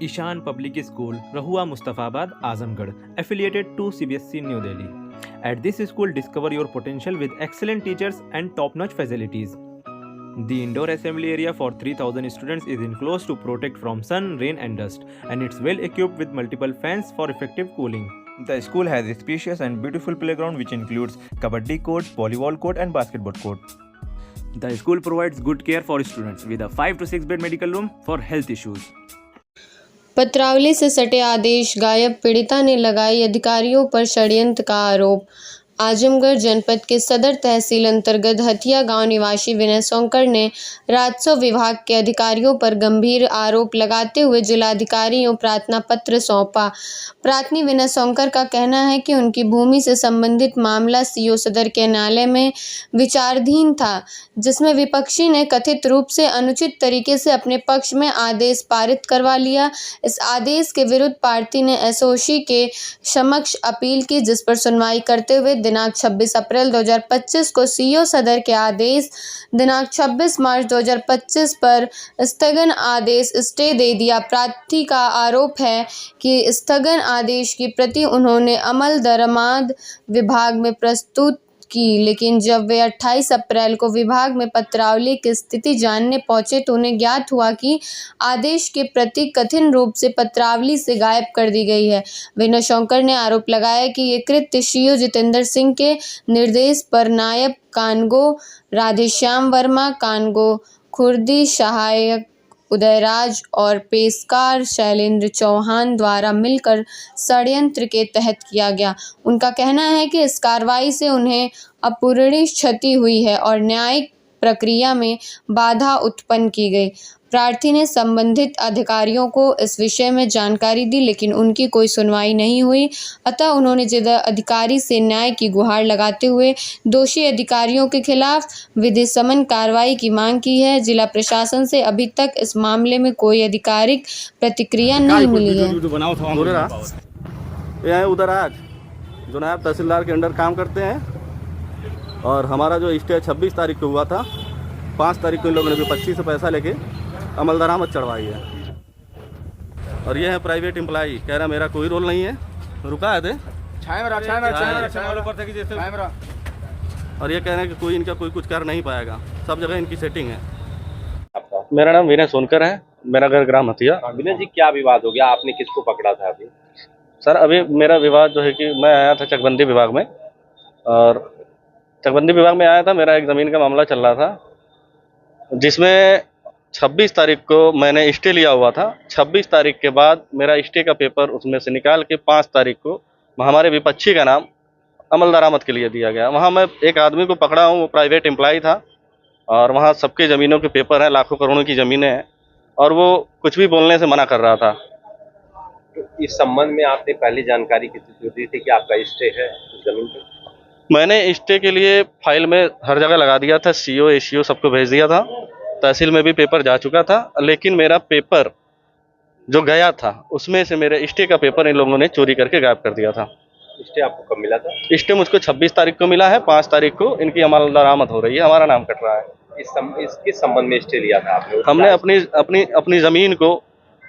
Ishan Public School, Rahua Mustafabad, Azamgarh, affiliated to CBSE New Delhi. At this school, discover your potential with excellent teachers and top-notch facilities. The indoor assembly area for 3,000 students is enclosed to protect from sun, rain and dust, and it's well equipped with multiple fans for effective cooling. The school has a spacious and beautiful playground which includes kabaddi court, volleyball court and basketball court. The school provides good care for students with a 5 to 6 bed medical room for health issues. पत्रावली से सटे आदेश गायब, पीड़िता ने लगाई अधिकारियों पर षड्यंत्र का आरोप। आजमगढ़ जनपद के सदर तहसील अंतर्गत हथिया गांव निवासी विनय सोंकर ने राजस्व विभाग के अधिकारियों पर गंभीर आरोप लगाते हुए जिलाधिकारी को प्रार्थना पत्र सौंपा। प्रार्थनी विनय सोंकर का कहना है कि उनकी भूमि से संबंधित मामला सीओ सदर के न्यायालय में विचाराधीन था, जिसमें विपक्षी ने कथित रूप से अनुचित तरीके से अपने पक्ष में आदेश पारित करवा लिया। इस आदेश के विरुद्ध पार्टी ने एसओसी के समक्ष अपील की, जिस पर सुनवाई करते हुए दिनांक 26 अप्रैल 2025 को सीओ सदर के आदेश दिनांक 26 मार्च 2025 पर स्थगन आदेश स्टे दे दिया। प्रार्थी का आरोप है कि स्थगन आदेश की प्रति उन्होंने अमल दरामद विभाग में प्रस्तुत की, लेकिन जब वे 28 अप्रैल को विभाग में पत्रावली की स्थिति जानने पहुंचे तो उन्हें ज्ञात हुआ कि आदेश की प्रति कथित रूप से पत्रावली से गायब कर दी गई है। विनय सोंकर ने आरोप लगाया कि ये कृत्य सीओ जितेंद्र सिंह के निर्देश पर नायब कानगो राधेश्याम वर्मा, कानगो खुर्दी सहायक उदयराज और पेशकार शैलेंद्र चौहान द्वारा मिलकर षड्यंत्र के तहत किया गया। उनका कहना है कि इस कार्रवाई से उन्हें अपूरणीय क्षति हुई है और न्यायिक प्रक्रिया में बाधा उत्पन्न की गई। प्रार्थी ने संबंधित अधिकारियों को इस विषय में जानकारी दी, लेकिन उनकी कोई सुनवाई नहीं हुई। अतः उन्होंने जिला अधिकारी से न्याय की गुहार लगाते हुए दोषी अधिकारियों के खिलाफ विधि सम्मत कार्रवाई की मांग की है। जिला प्रशासन से अभी तक इस मामले में कोई आधिकारिक प्रतिक्रिया नहीं मिली है। यह उदयराज जो नायब तहसीलदार के अंडर काम करते हैं, और हमारा जो स्टे 26 तारीख को हुआ था, 5 तारीख को इन लोगों ने विपक्षी से पैसा लेके अमल दरामद चढ़वाई है। और ये है प्राइवेट एम्प्लॉई, कह रहा मेरा कोई रोल नहीं है, रुका है थे और ये कह रहे हैं कि कोई इनका कोई कुछ कर नहीं पाएगा, सब जगह इनकी सेटिंग है। मेरा नाम विनय सोनकर है, मेरा घर ग्राम हथिया। विनय जी, क्या विवाद हो गया? आपने किसको पकड़ा था अभी? सर, अभी मेरा विवाद जो है कि मैं आया था चकबंदी विभाग में, और चकबंदी विभाग में आया था, मेरा एक ज़मीन का मामला चल रहा था, जिसमें 26 तारीख को मैंने स्टे लिया हुआ था। 26 तारीख के बाद मेरा स्टे का पेपर उसमें से निकाल के 5 तारीख को हमारे विपक्षी का नाम अमल दरामद के लिए दिया गया। वहाँ मैं एक आदमी को पकड़ा हूँ, वो प्राइवेट एम्प्लॉई था, और वहाँ सबके ज़मीनों के पेपर हैं, लाखों करोड़ों की ज़मीनें हैं, और वो कुछ भी बोलने से मना कर रहा था। तो इस संबंध में आपने पहले जानकारी किसी दी थी कि आपका स्टे है उस जमीन पर? मैंने स्टे के लिए फाइल में हर जगह लगा दिया था, सीओ एसीओ सबको भेज दिया था, तहसील में भी पेपर जा चुका था, लेकिन मेरा पेपर जो गया था उसमें से मेरे स्टे का पेपर इन लोगों ने चोरी करके गायब कर दिया था। स्टे आपको कब मिला था? स्टे मुझको 26 तारीख को मिला है, 5 तारीख को इनकी अमल दरामद हो रही है, हमारा नाम कट रहा है। किस संबंध में स्टे लिया था आपने? हमने अपनी ज़मीन को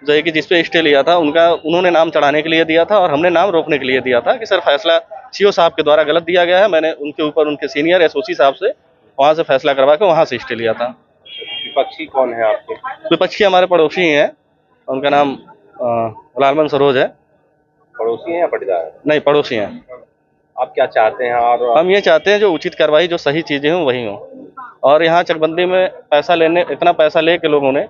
जो है कि जिस पे स्टे लिया था उन्होंने नाम चढ़ाने के लिए दिया था, और हमने नाम रोकने के लिए दिया था कि सर फैसला सीओ साहब के द्वारा गलत दिया गया है। मैंने उनके ऊपर उनके सीनियर एसओसी साहब से वहाँ से फैसला करवा के वहाँ से स्टे लिया था। विपक्षी कौन है आपके? विपक्षी हमारे पड़ोसी हैं, उनका नाम लालमन सरोज है। पड़ोसी हैं या पटीदार है? नहीं, पड़ोसी हैं। आप क्या चाहते हैं? और हम ये चाहते हैं जो उचित कार्रवाई, जो सही चीज़ें हों वही हों। और यहाँ चकबंदी में इतना पैसा ले के लोगों ने,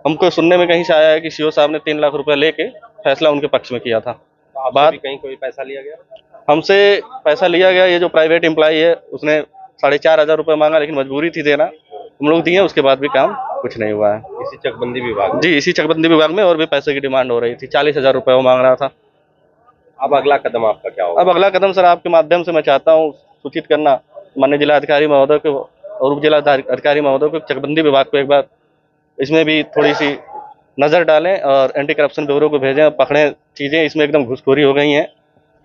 हमको सुनने में कहीं से आया है कि सीओ साहब ने 3 लाख रुपए लेके फैसला उनके पक्ष में किया था। बात कहीं कोई पैसा लिया गया? हमसे पैसा लिया गया। ये जो प्राइवेट एम्प्लॉई है उसने 4,500 रुपये मांगा, लेकिन मजबूरी थी देना, हम लोग दिए, उसके बाद भी काम कुछ नहीं हुआ है। इसी चकबंदी विभाग में? जी, इसी चकबंदी विभाग में, और भी पैसे की डिमांड हो रही थी, 40,000 रुपये वो मांग रहा था। अब अगला कदम आपका क्या होगा? अब अगला कदम सर आपके माध्यम से मैं चाहता हूँ सूचित करना माननीय जिलाधिकारी महोदय को और उप जिलाधिकारी महोदय को, चकबंदी विभाग को एक बार इसमें भी थोड़ी सी नज़र डालें और एंटी करप्शन ब्यूरो को भेजें, पकड़ें चीज़ें, इसमें एकदम घुसखोरी हो गई हैं।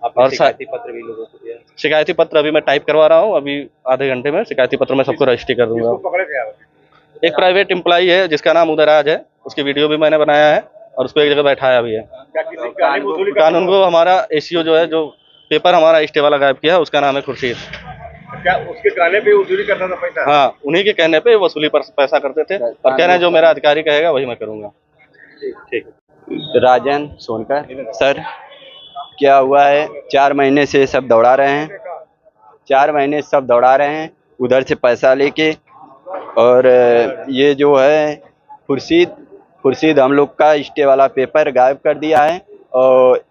और शिकायती पत्र भी लोगों को दिया? शिकायती पत्र अभी मैं टाइप करवा रहा हूँ, अभी आधे घंटे में शिकायती पत्र मैं सबको रजिस्ट्री कर दूंगा। एक प्राइवेट एम्प्लॉई है जिसका नाम उदयराज है, उसकी वीडियो भी मैंने बनाया है, और उसको एक जगह बैठाया भी है। क्या किसी कानून को वसूली कानून को हमारा एसीओ जो है, जो पेपर हमारा स्टे वाला गायब किया है, उसका नाम है खुर्शीद। क्या उसके कहने पे वसूली करता था पैसा? हाँ, उन्हीं के कहने पे वसूली पर पैसा करते थे और कह रहे हैं जो मेरा अधिकारी कहेगा वही मैं करूंगा। ठीक। राजन सोनकर सर, क्या हुआ है, 4 महीने से सब दौड़ा रहे हैं, 4 महीने सब दौड़ा रहे हैं उधर से पैसा लेके। और ये जो है खुर्शीद हम लोग का स्टे वाला पेपर गायब कर दिया है, और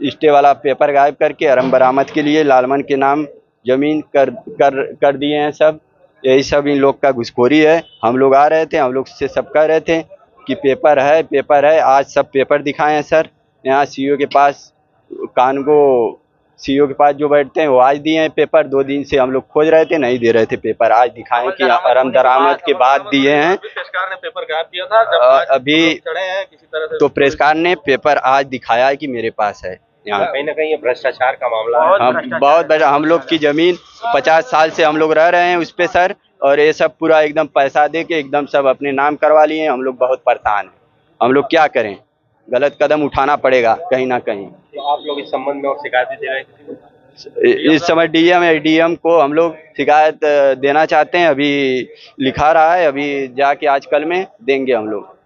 स्टे वाला पेपर गायब करके अरम बरामद के लिए लालमन के नाम जमीन कर दिए हैं सब। यही सब इन लोग का घुसखोरी है। हम लोग आ रहे थे, हम लोग से सब कह रहे थे कि पेपर है। आज सब पेपर दिखाए हैं सर, यहाँ सीईओ के पास, कानगो सीईओ के पास जो बैठते हैं वो आज दिए हैं पेपर। 2 दिन से हम लोग खोज रहे थे, नहीं दे रहे थे पेपर, आज दिखाएं कि अरम दरामद के बाद दिए हैं। पेशकार ने पेपर गायब किया था, जब अभी चढ़े हैं किसी तरह से, तो प्रेसकार ने पेपर आज दिखाया है कि मेरे पास है। यहाँ कहीं ना कहीं ये भ्रष्टाचार का मामला है। हम बहुत बड़ा, हम लोग की जमीन 50 साल से हम लोग रह रहे हैं उस पे सर, और ये सब पूरा एकदम पैसा दे के एकदम सब अपने नाम करवा लिए हैं। हम लोग बहुत परेशान हैं, हम लोग क्या करें, गलत कदम उठाना पड़ेगा कहीं ना कहीं। तो आप लोग इस संबंध में और शिकायत भी दे रहे हैं किसी को? इस समय डीएम को हम लोग शिकायत देना चाहते हैं। अभी लिखा रहा है, अभी जाके आजकल में देंगे हम लोग।